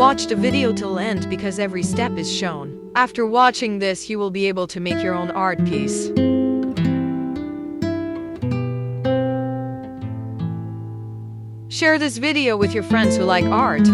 Watch the video till end because every step is shown. After watching this, you will be able to make your own art piece. Share this video with your friends who like art.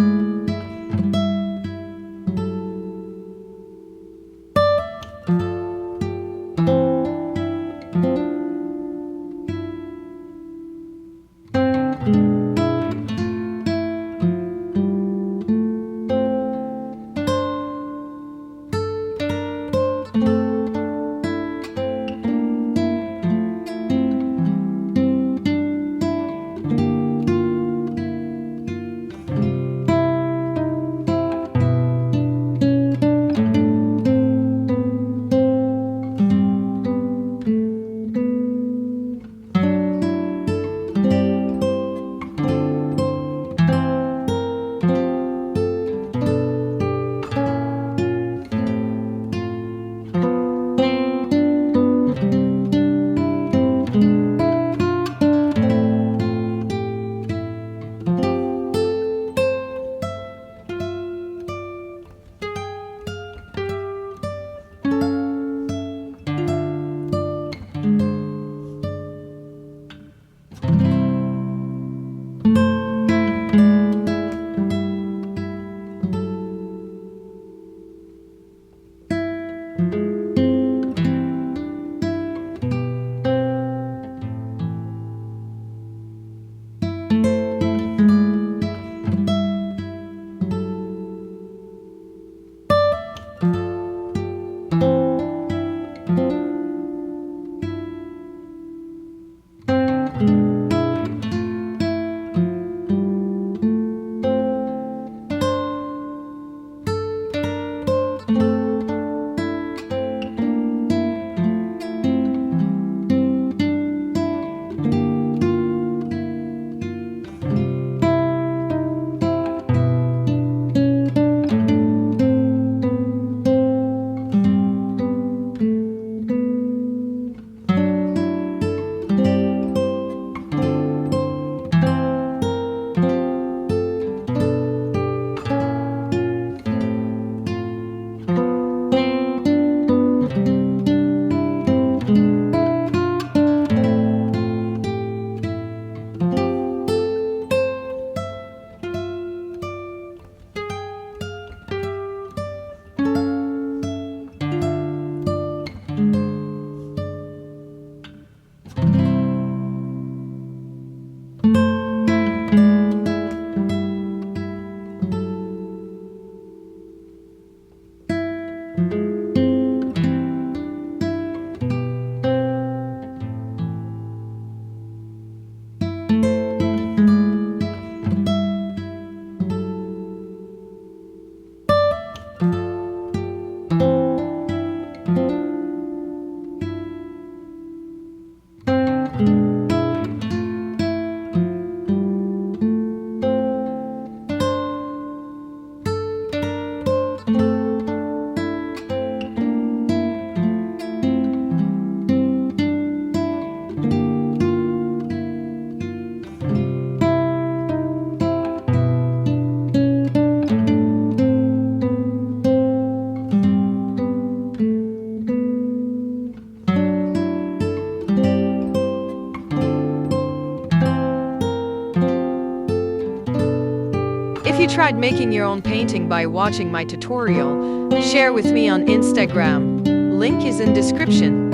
If you tried making your own painting by watching my tutorial, share with me on Instagram. Link is in description.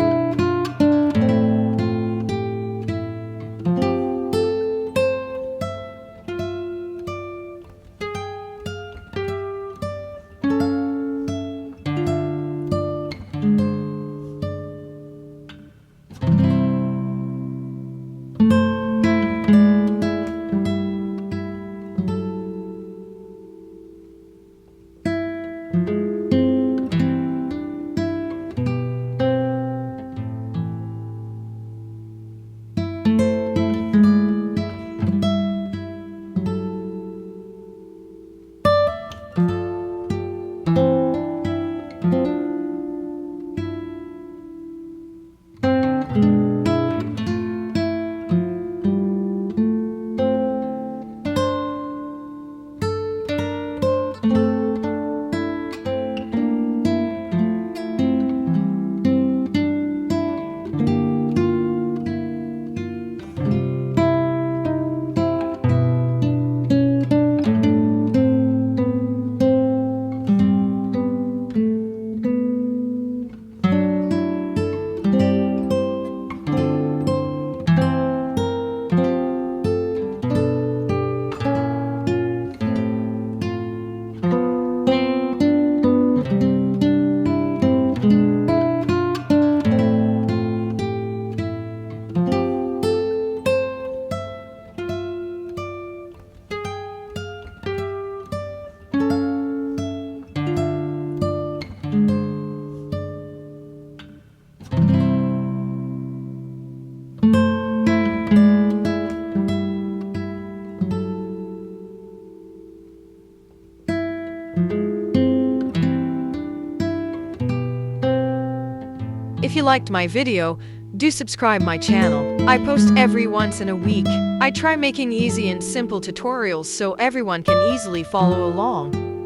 If you liked my video, do subscribe my channel. I post every once in a week. I try making easy and simple tutorials so everyone can easily follow along.